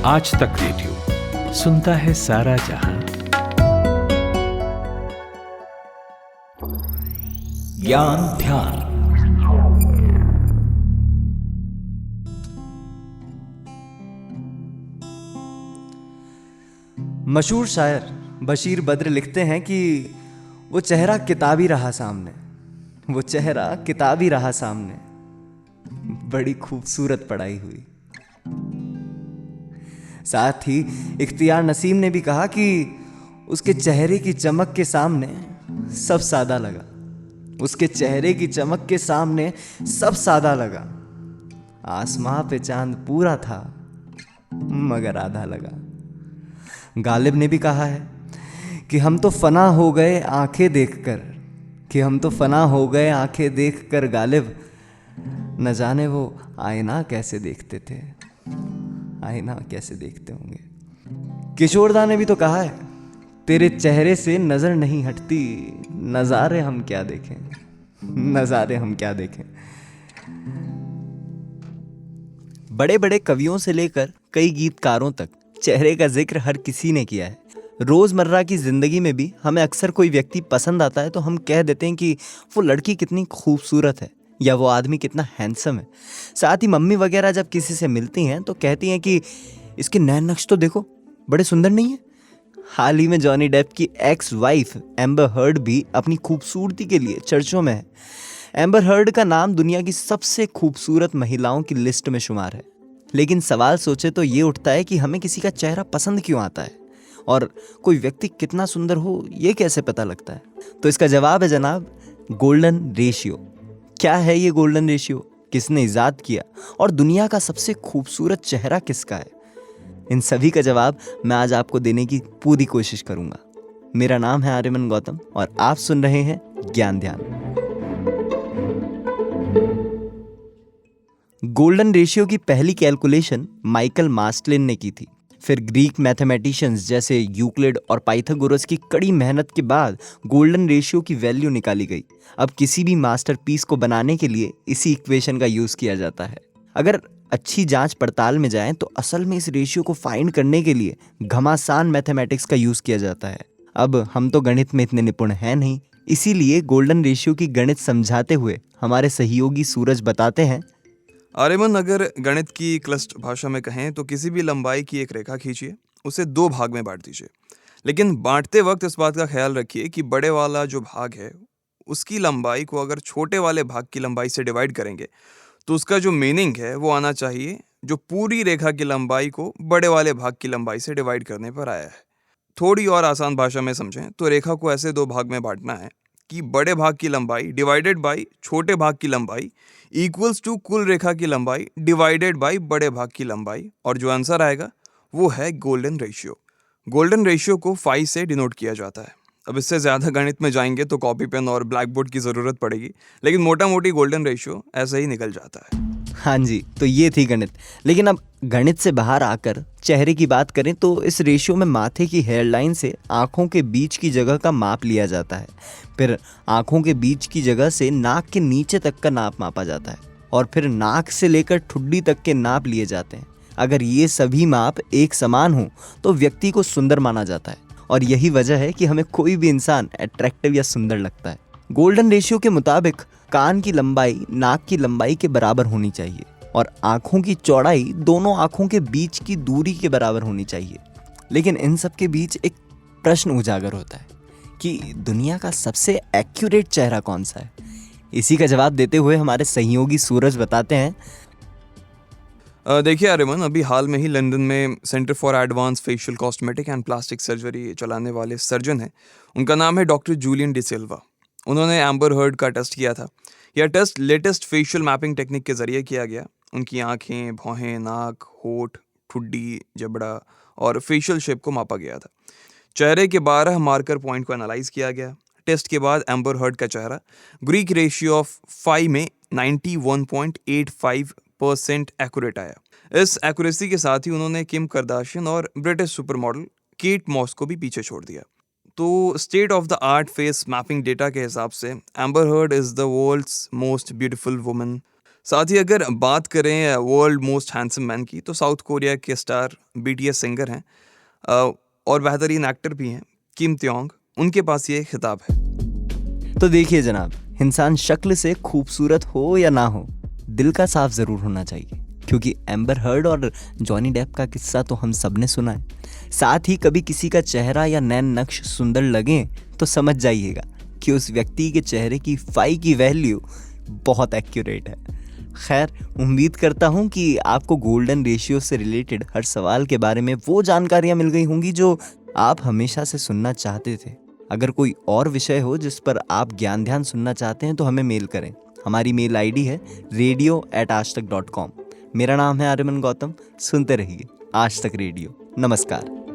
आज तक रेडियो सुनता है सारा जहां। ज्ञान ध्यान। मशहूर शायर बशीर बद्र लिखते हैं कि वो चेहरा किताबी रहा सामने, वो चेहरा किताबी रहा सामने, बड़ी खूबसूरत पढ़ाई हुई। साथ ही इख्तियार नसीम ने भी कहा कि उसके चेहरे की चमक के सामने सब सादा लगा, उसके चेहरे की चमक के सामने सब सादा लगा। आसमां पे चांद पूरा था मगर आधा लगा। गालिब ने भी कहा है कि हम तो फना हो गए आंखें देखकर, कि हम तो फना हो गए आंखें देखकर गालिब, न जाने वो आईना कैसे देखते थे, आईना कैसे देखते होंगे। किशोरदा ने भी तो कहा है, तेरे चेहरे से नजर नहीं हटती, नजारे हम क्या देखें, नजारे हम क्या देखें। बड़े बड़े कवियों से लेकर कई गीतकारों तक चेहरे का जिक्र हर किसी ने किया है। रोजमर्रा की जिंदगी में भी हमें अक्सर कोई व्यक्ति पसंद आता है तो हम कह देते हैं कि वो लड़की कितनी खूबसूरत है या वो आदमी कितना हैंडसम है। साथ ही मम्मी वगैरह जब किसी से मिलती हैं तो कहती हैं कि इसके नैन नक्श तो देखो, बड़े सुंदर नहीं है। हाल ही में जॉनी डेप की एक्स वाइफ एम्बर हर्ड भी अपनी खूबसूरती के लिए चर्चों में है। एम्बर हर्ड का नाम दुनिया की सबसे खूबसूरत महिलाओं की लिस्ट में शुमार है। लेकिन सवाल सोचे तो ये उठता है कि हमें किसी का चेहरा पसंद क्यों आता है और कोई व्यक्ति कितना सुंदर हो ये कैसे पता लगता है। तो इसका जवाब है जनाब, गोल्डन रेशियो। क्या है ये गोल्डन रेशियो, किसने इजाद किया और दुनिया का सबसे खूबसूरत चेहरा किसका है, इन सभी का जवाब मैं आज आपको देने की पूरी कोशिश करूंगा। मेरा नाम है आर्यमन गौतम और आप सुन रहे हैं ज्ञान ध्यान। गोल्डन रेशियो की पहली कैलकुलेशन माइकल मास्टलिन ने की थी। फिर ग्रीक मैथमेटिशियंस जैसे यूक्लिड और पाइथागोरस की कड़ी मेहनत के बाद गोल्डन रेशियो की वैल्यू निकाली गई। अब किसी भी मास्टरपीस को बनाने के लिए इसी इक्वेशन का यूज किया जाता है। अगर अच्छी जांच पड़ताल में जाएं तो असल में इस रेशियो को फाइंड करने के लिए घमासान मैथमेटिक्स का यूज किया जाता है। अब हम तो गणित में इतने निपुण हैं नहीं, इसीलिए गोल्डन रेशियो की गणित समझाते हुए हमारे सहयोगी सूरज बताते हैं। आर्यमन, अगर गणित की क्लिष्ट भाषा में कहें तो किसी भी लंबाई की एक रेखा खींचिए, उसे 2 भाग में बांट दीजिए। लेकिन बांटते वक्त इस बात का ख्याल रखिए कि बड़े वाला जो भाग है उसकी लंबाई को अगर छोटे वाले भाग की लंबाई से डिवाइड करेंगे तो उसका जो मीनिंग है वो आना चाहिए जो पूरी रेखा की लंबाई को बड़े वाले भाग की लंबाई से डिवाइड करने पर आया है। थोड़ी और आसान भाषा में समझें तो रेखा को ऐसे 2 भाग में बांटना है कि बड़े भाग की लंबाई डिवाइडेड बाई छोटे भाग की लंबाई इक्वल्स टू कुल रेखा की लंबाई डिवाइडेड बाई बड़े भाग की लंबाई, और जो आंसर आएगा वो है गोल्डन रेशियो। गोल्डन रेशियो को 5 से डिनोट किया जाता है। अब इससे ज़्यादा गणित में जाएंगे तो कॉपी पेन और ब्लैक बोर्ड की ज़रूरत पड़ेगी, लेकिन मोटा मोटी गोल्डन रेशियो ऐसे ही निकल जाता है। हाँ जी, तो ये थी गणित। लेकिन अब गणित से बाहर आकर चेहरे की बात करें तो इस रेशियो में माथे की हेयरलाइन से आंखों के बीच की जगह का माप लिया जाता है। फिर आंखों के बीच की जगह से नाक के नीचे तक का नाप मापा जाता है और फिर नाक से लेकर ठुड्डी तक के नाप लिए जाते हैं। अगर ये सभी माप एक समान हो तो व्यक्ति को सुंदर माना जाता है और यही वजह है कि हमें कोई भी इंसान अट्रैक्टिव या सुंदर लगता है। गोल्डन रेशियो के मुताबिक कान की लंबाई नाक की लंबाई के बराबर होनी चाहिए और आंखों की चौड़ाई दोनों आंखों के बीच की दूरी के बराबर होनी चाहिए। लेकिन इन सब के बीच एक प्रश्न उजागर होता है कि दुनिया का सबसे एक्यूरेट चेहरा कौन सा है। इसी का जवाब देते हुए हमारे सहयोगी सूरज बताते हैं। देखिए आर्यमन, अभी हाल में ही लंदन में centre for advance facial cosmetic and plastic surgery चलाने वाले सर्जन हैं, उनका नाम है डॉक्टर जूलियन डिसिल्वा। उन्होंने एम्बर हर्ड का टेस्ट किया था। यह test latest facial mapping technique के जरिए किया गया। उनकी आंखें, भौहें, नाक, होठ, ठुड्डी, जबड़ा और फेशियल शेप को मापा गया था। चेहरे के 12 मार्कर पॉइंट को एनालाइज किया गया। टेस्ट के बाद एम्बर हर्ड का चेहरा ग्रीक रेशियो ऑफ 5 में 91.85% एक्यूरेट आया। इस एक्यूरेसी के साथ ही उन्होंने किम करदाशियन और British super model Kate Moss को भी पीछे छोड़ दिया। तो state of the art face mapping data के हिसाब से Amber Heard is the world's most beautiful woman. साथ ही अगर बात करें वर्ल्ड मोस्ट हैंडसम मैन की, तो साउथ कोरिया के स्टार BTS सिंगर हैं और बेहतरीन एक्टर भी हैं, किम त्योंग, उनके पास ये खिताब है। तो देखिए जनाब, इंसान शक्ल से खूबसूरत हो या ना हो, दिल का साफ जरूर होना चाहिए, क्योंकि एम्बर हर्ड और जॉनी डेप का किस्सा तो हम सब ने सुना है। साथ ही कभी किसी का चेहरा या नैन नक्श सुंदर लगे तो समझ जाइएगा कि उस व्यक्ति के चेहरे की फाई की वैल्यू बहुत एक्यूरेट है। खैर, उम्मीद करता हूँ कि आपको गोल्डन रेशियो से रिलेटेड हर सवाल के बारे में वो जानकारियाँ मिल गई होंगी जो आप हमेशा से सुनना चाहते थे। अगर कोई और विषय हो जिस पर आप ज्ञान ध्यान सुनना चाहते हैं तो हमें मेल करें। हमारी मेल ID है radio@aajtak.com। मेरा नाम है आर्यमन गौतम। सुनते रहिए आज तक रेडियो। नमस्कार।